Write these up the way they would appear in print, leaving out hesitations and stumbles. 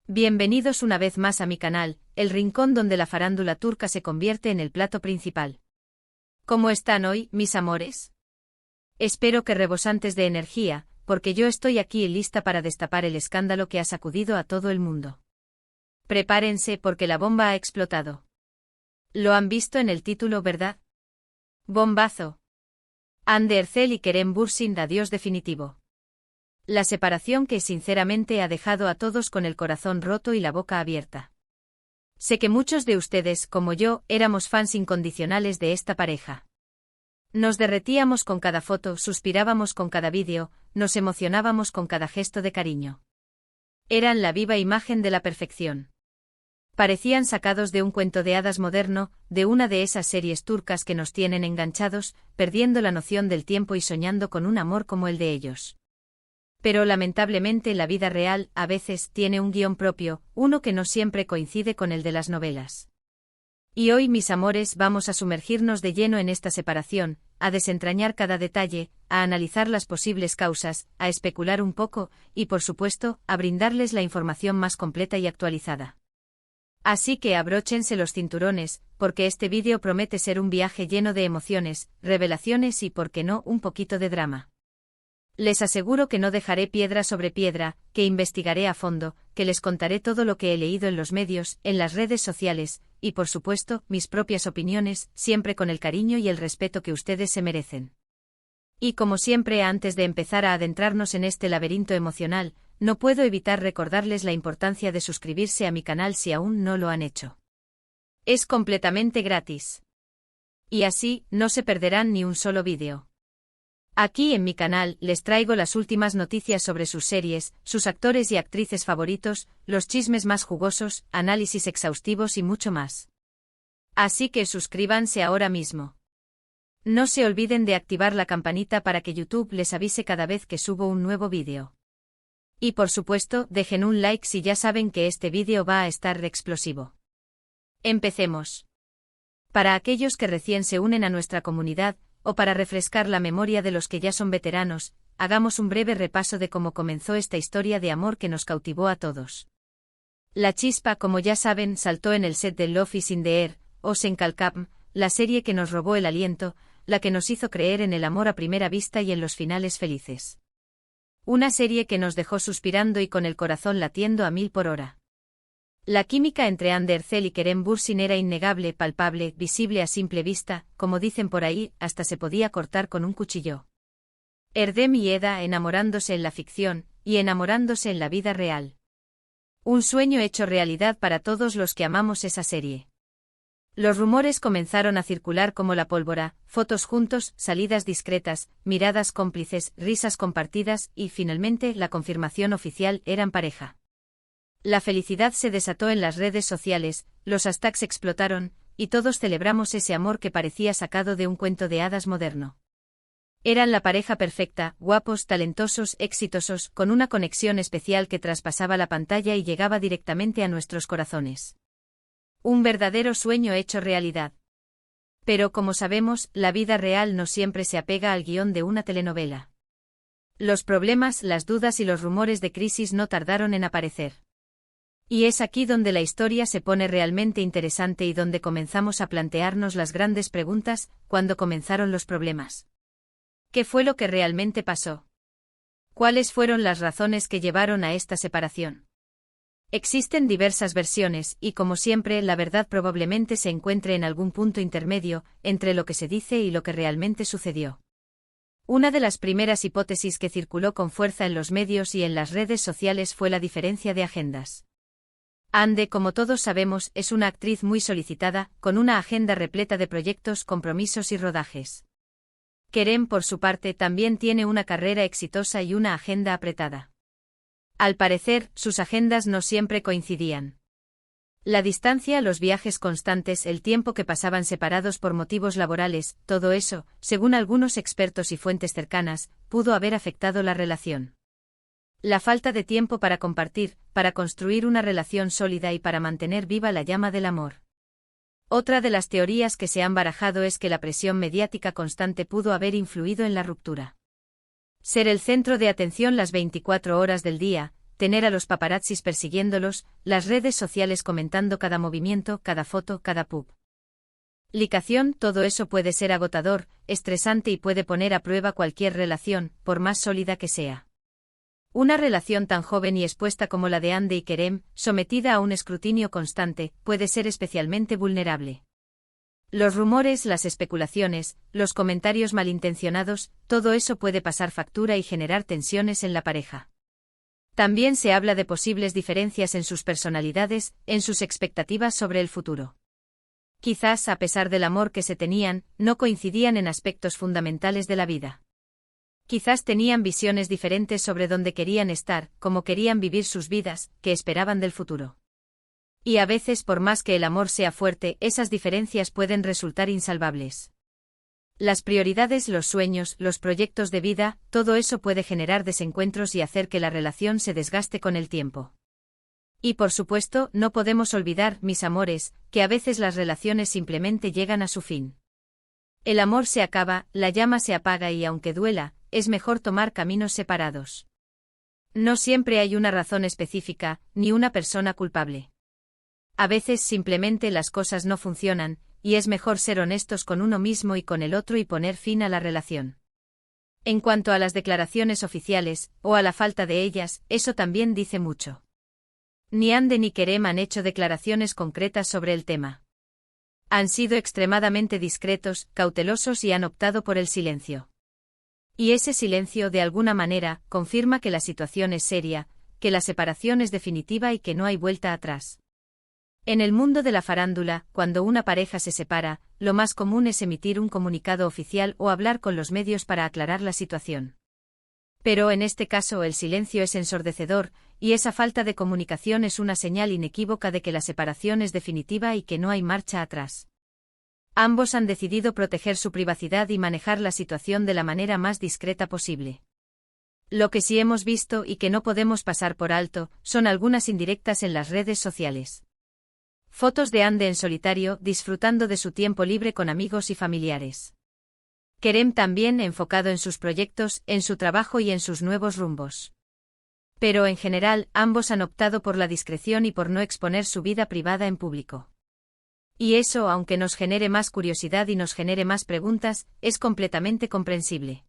Bienvenidos una vez más a mi canal, el rincón donde la farándula turca se convierte en el plato principal. ¿Cómo están hoy, mis amores? Espero que rebosantes de energía, porque yo estoy aquí lista para destapar el escándalo que ha sacudido a todo el mundo. Prepárense porque la bomba ha explotado. Lo han visto en el título, ¿verdad? Bombazo. Hande Erçel y Kerem Bürsin, adiós definitivo. La separación que sinceramente ha dejado a todos con el corazón roto y la boca abierta. Sé que muchos de ustedes, como yo, éramos fans incondicionales de esta pareja. Nos derretíamos con cada foto, suspirábamos con cada vídeo, nos emocionábamos con cada gesto de cariño. Eran la viva imagen de la perfección. Parecían sacados de un cuento de hadas moderno, de una de esas series turcas que nos tienen enganchados, perdiendo la noción del tiempo y soñando con un amor como el de ellos. Pero lamentablemente la vida real, a veces, tiene un guión propio, uno que no siempre coincide con el de las novelas. Y hoy, mis amores, vamos a sumergirnos de lleno en esta separación, a desentrañar cada detalle, a analizar las posibles causas, a especular un poco, y por supuesto, a brindarles la información más completa y actualizada. Así que abróchense los cinturones, porque este vídeo promete ser un viaje lleno de emociones, revelaciones y, por qué no, un poquito de drama. Les aseguro que no dejaré piedra sobre piedra, que investigaré a fondo, que les contaré todo lo que he leído en los medios, en las redes sociales, y por supuesto, mis propias opiniones, siempre con el cariño y el respeto que ustedes se merecen. Y como siempre, antes de empezar a adentrarnos en este laberinto emocional, no puedo evitar recordarles la importancia de suscribirse a mi canal si aún no lo han hecho. Es completamente gratis. Y así, no se perderán ni un solo vídeo. Aquí en mi canal les traigo las últimas noticias sobre sus series, sus actores y actrices favoritos, los chismes más jugosos, análisis exhaustivos y mucho más. Así que suscríbanse ahora mismo. No se olviden de activar la campanita para que YouTube les avise cada vez que subo un nuevo vídeo. Y por supuesto, dejen un like si ya saben que este vídeo va a estar explosivo. Empecemos. Para aquellos que recién se unen a nuestra comunidad, o para refrescar la memoria de los que ya son veteranos, hagamos un breve repaso de cómo comenzó esta historia de amor que nos cautivó a todos. La chispa, como ya saben, saltó en el set de Love is in the Air, o Senkalkam, la serie que nos robó el aliento, la que nos hizo creer en el amor a primera vista y en los finales felices. Una serie que nos dejó suspirando y con el corazón latiendo a 1000 por hora. La química entre Hande Erçel y Kerem Bürsin era innegable, palpable, visible a simple vista, como dicen por ahí, hasta se podía cortar con un cuchillo. Erdem y Eda enamorándose en la ficción, y enamorándose en la vida real. Un sueño hecho realidad para todos los que amamos esa serie. Los rumores comenzaron a circular como la pólvora, fotos juntos, salidas discretas, miradas cómplices, risas compartidas, y finalmente la confirmación oficial: eran pareja. La felicidad se desató en las redes sociales, los hashtags explotaron, y todos celebramos ese amor que parecía sacado de un cuento de hadas moderno. Eran la pareja perfecta, guapos, talentosos, exitosos, con una conexión especial que traspasaba la pantalla y llegaba directamente a nuestros corazones. Un verdadero sueño hecho realidad. Pero como sabemos, la vida real no siempre se apega al guión de una telenovela. Los problemas, las dudas y los rumores de crisis no tardaron en aparecer. Y es aquí donde la historia se pone realmente interesante y donde comenzamos a plantearnos las grandes preguntas: ¿cuándo comenzaron los problemas? ¿Qué fue lo que realmente pasó? ¿Cuáles fueron las razones que llevaron a esta separación? Existen diversas versiones, y como siempre, la verdad probablemente se encuentre en algún punto intermedio, entre lo que se dice y lo que realmente sucedió. Una de las primeras hipótesis que circuló con fuerza en los medios y en las redes sociales fue la diferencia de agendas. Hande, como todos sabemos, es una actriz muy solicitada, con una agenda repleta de proyectos, compromisos y rodajes. Kerem, por su parte, también tiene una carrera exitosa y una agenda apretada. Al parecer, sus agendas no siempre coincidían. La distancia, los viajes constantes, el tiempo que pasaban separados por motivos laborales, todo eso, según algunos expertos y fuentes cercanas, pudo haber afectado la relación. La falta de tiempo para compartir, para construir una relación sólida y para mantener viva la llama del amor. Otra de las teorías que se han barajado es que la presión mediática constante pudo haber influido en la ruptura. Ser el centro de atención las 24 horas del día, tener a los paparazzis persiguiéndolos, las redes sociales comentando cada movimiento, cada foto, cada publicación, todo eso puede ser agotador, estresante y puede poner a prueba cualquier relación, por más sólida que sea. Una relación tan joven y expuesta como la de Hande y Kerem, sometida a un escrutinio constante, puede ser especialmente vulnerable. Los rumores, las especulaciones, los comentarios malintencionados, todo eso puede pasar factura y generar tensiones en la pareja. También se habla de posibles diferencias en sus personalidades, en sus expectativas sobre el futuro. Quizás, a pesar del amor que se tenían, no coincidían en aspectos fundamentales de la vida. Quizás tenían visiones diferentes sobre dónde querían estar, cómo querían vivir sus vidas, qué esperaban del futuro. Y a veces, por más que el amor sea fuerte, esas diferencias pueden resultar insalvables. Las prioridades, los sueños, los proyectos de vida, todo eso puede generar desencuentros y hacer que la relación se desgaste con el tiempo. Y por supuesto, no podemos olvidar, mis amores, que a veces las relaciones simplemente llegan a su fin. El amor se acaba, la llama se apaga y aunque duela, es mejor tomar caminos separados. No siempre hay una razón específica, ni una persona culpable. A veces simplemente las cosas no funcionan, y es mejor ser honestos con uno mismo y con el otro y poner fin a la relación. En cuanto a las declaraciones oficiales, o a la falta de ellas, eso también dice mucho. Ni Hande ni Kerem han hecho declaraciones concretas sobre el tema. Han sido extremadamente discretos, cautelosos y han optado por el silencio. Y ese silencio, de alguna manera, confirma que la situación es seria, que la separación es definitiva y que no hay vuelta atrás. En el mundo de la farándula, cuando una pareja se separa, lo más común es emitir un comunicado oficial o hablar con los medios para aclarar la situación. Pero en este caso el silencio es ensordecedor, y esa falta de comunicación es una señal inequívoca de que la separación es definitiva y que no hay marcha atrás. Ambos han decidido proteger su privacidad y manejar la situación de la manera más discreta posible. Lo que sí hemos visto y que no podemos pasar por alto, son algunas indirectas en las redes sociales. Fotos de Hande en solitario, disfrutando de su tiempo libre con amigos y familiares. Kerem también enfocado en sus proyectos, en su trabajo y en sus nuevos rumbos. Pero en general, ambos han optado por la discreción y por no exponer su vida privada en público. Y eso, aunque nos genere más curiosidad y nos genere más preguntas, es completamente comprensible.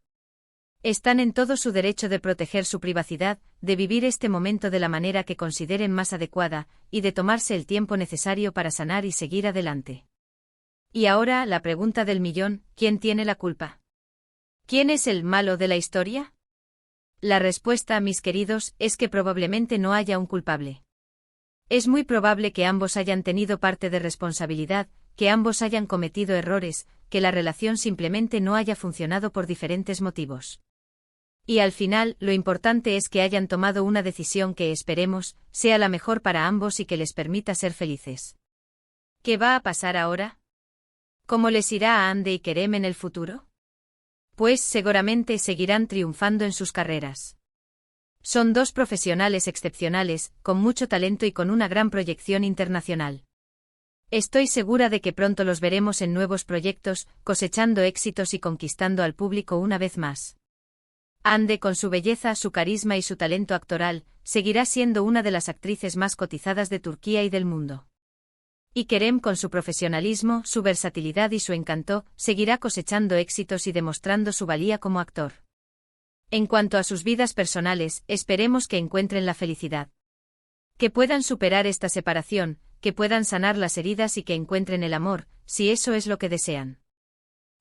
Están en todo su derecho de proteger su privacidad, de vivir este momento de la manera que consideren más adecuada, y de tomarse el tiempo necesario para sanar y seguir adelante. Y ahora, la pregunta del millón, ¿quién tiene la culpa? ¿Quién es el malo de la historia? La respuesta, mis queridos, es que probablemente no haya un culpable. Es muy probable que ambos hayan tenido parte de responsabilidad, que ambos hayan cometido errores, que la relación simplemente no haya funcionado por diferentes motivos. Y al final, lo importante es que hayan tomado una decisión que esperemos sea la mejor para ambos y que les permita ser felices. ¿Qué va a pasar ahora? ¿Cómo les irá a Hande y Kerem en el futuro? Pues seguramente seguirán triunfando en sus carreras. Son dos profesionales excepcionales, con mucho talento y con una gran proyección internacional. Estoy segura de que pronto los veremos en nuevos proyectos, cosechando éxitos y conquistando al público una vez más. Hande, con su belleza, su carisma y su talento actoral, seguirá siendo una de las actrices más cotizadas de Turquía y del mundo. Y Kerem, con su profesionalismo, su versatilidad y su encanto, seguirá cosechando éxitos y demostrando su valía como actor. En cuanto a sus vidas personales, esperemos que encuentren la felicidad. Que puedan superar esta separación, que puedan sanar las heridas y que encuentren el amor, si eso es lo que desean.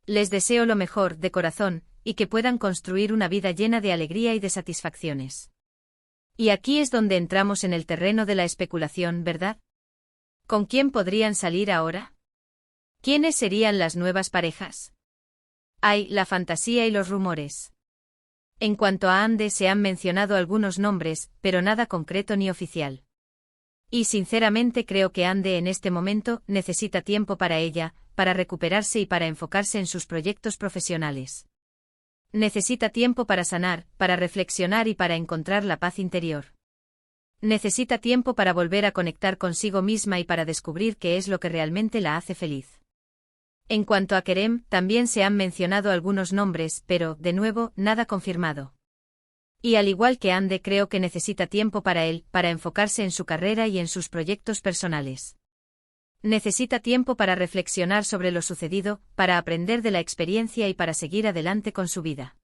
Les deseo lo mejor, de corazón, y que puedan construir una vida llena de alegría y de satisfacciones. Y aquí es donde entramos en el terreno de la especulación, ¿verdad? ¿Con quién podrían salir ahora? ¿Quiénes serían las nuevas parejas? Hay la fantasía y los rumores. En cuanto a Hande, se han mencionado algunos nombres, pero nada concreto ni oficial. Y sinceramente creo que Hande en este momento necesita tiempo para ella, para recuperarse y para enfocarse en sus proyectos profesionales. Necesita tiempo para sanar, para reflexionar y para encontrar la paz interior. Necesita tiempo para volver a conectar consigo misma y para descubrir qué es lo que realmente la hace feliz. En cuanto a Kerem, también se han mencionado algunos nombres, pero, de nuevo, nada confirmado. Y al igual que Ande, creo que necesita tiempo para él, para enfocarse en su carrera y en sus proyectos personales. Necesita tiempo para reflexionar sobre lo sucedido, para aprender de la experiencia y para seguir adelante con su vida.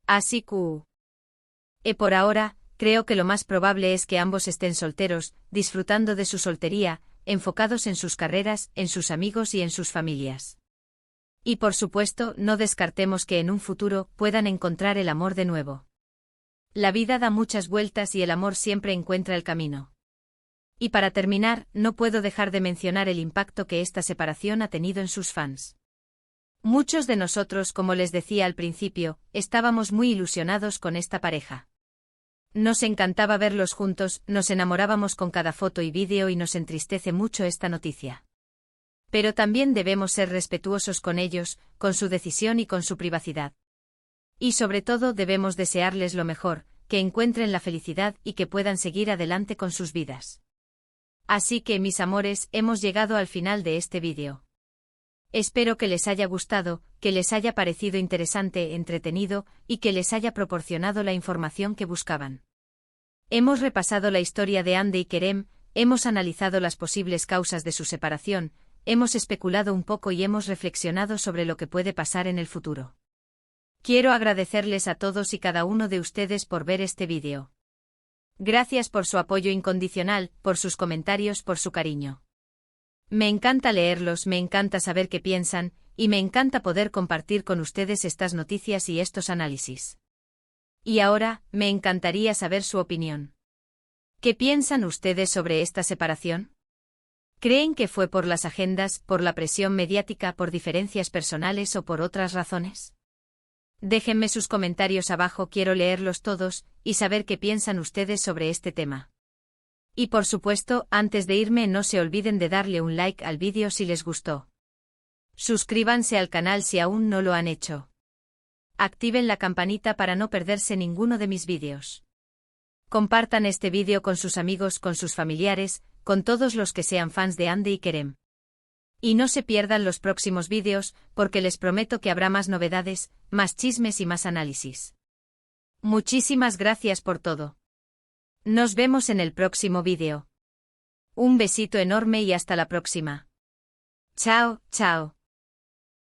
Así que... por ahora, creo que lo más probable es que ambos estén solteros, disfrutando de su soltería, enfocados en sus carreras, en sus amigos y en sus familias. Y por supuesto, no descartemos que en un futuro puedan encontrar el amor de nuevo. La vida da muchas vueltas y el amor siempre encuentra el camino. Y para terminar, no puedo dejar de mencionar el impacto que esta separación ha tenido en sus fans. Muchos de nosotros, como les decía al principio, estábamos muy ilusionados con esta pareja. Nos encantaba verlos juntos, nos enamorábamos con cada foto y vídeo y nos entristece mucho esta noticia. Pero también debemos ser respetuosos con ellos, con su decisión y con su privacidad. Y sobre todo debemos desearles lo mejor, que encuentren la felicidad y que puedan seguir adelante con sus vidas. Así que, mis amores, hemos llegado al final de este vídeo. Espero que les haya gustado, que les haya parecido interesante, entretenido, y que les haya proporcionado la información que buscaban. Hemos repasado la historia de Ande y Kerem, hemos analizado las posibles causas de su separación, hemos especulado un poco y hemos reflexionado sobre lo que puede pasar en el futuro. Quiero agradecerles a todos y cada uno de ustedes por ver este vídeo. Gracias por su apoyo incondicional, por sus comentarios, por su cariño. Me encanta leerlos, me encanta saber qué piensan, y me encanta poder compartir con ustedes estas noticias y estos análisis. Y ahora, me encantaría saber su opinión. ¿Qué piensan ustedes sobre esta separación? ¿Creen que fue por las agendas, por la presión mediática, por diferencias personales o por otras razones? Déjenme sus comentarios abajo, quiero leerlos todos, y saber qué piensan ustedes sobre este tema. Y por supuesto, antes de irme no se olviden de darle un like al vídeo si les gustó. Suscríbanse al canal si aún no lo han hecho. Activen la campanita para no perderse ninguno de mis vídeos. Compartan este vídeo con sus amigos, con sus familiares, con todos los que sean fans de Ande y Kerem. Y no se pierdan los próximos vídeos, porque les prometo que habrá más novedades, más chismes y más análisis. Muchísimas gracias por todo. Nos vemos en el próximo vídeo. Un besito enorme y hasta la próxima. Chao, chao.